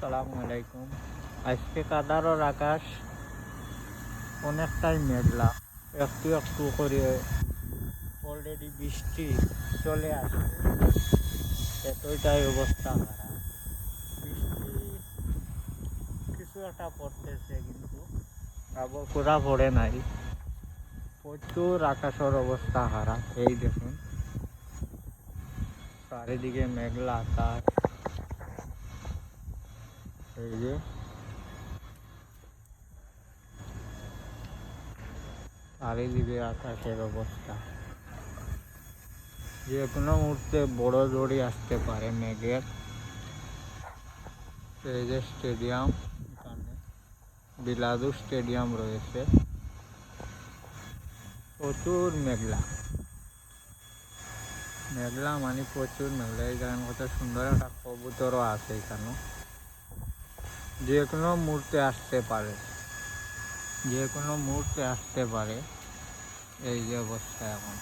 আসসালামু আলাইকুম। আজকে কাদারর আকাশ অনেকটাই মেঘলা, একটু একটু করে অলরেডি বৃষ্টি চলে আসছে, এতটাই অবস্থা খারাপ। বৃষ্টি কিছু একটা পড়তেছে, কিন্তু পুরা পড়ে নাই। প্রচুর আকাশের অবস্থা খারাপ। এই দেখুন, চারিদিকে মেঘলা আকাশ। এই যে চারিদিকে আকাশের অবস্থা, যে কোনো মুহূর্তে বড় ঝড়ি আসতে পারে মেঘের। এই যে স্টেডিয়াম, এখানে বিলাদু স্টেডিয়াম রয়েছে। প্রচুর মেঘলা, মেঘলা মানে প্রচুর মেঘলা। এই জায়গায় কত সুন্দর একটা কবুতরও আছে এখানে, যে কোনো মুহূর্তে আসতে পারে, যে কোনো মুহূর্তে আসতে পারে। এই যে অবস্থা এখন।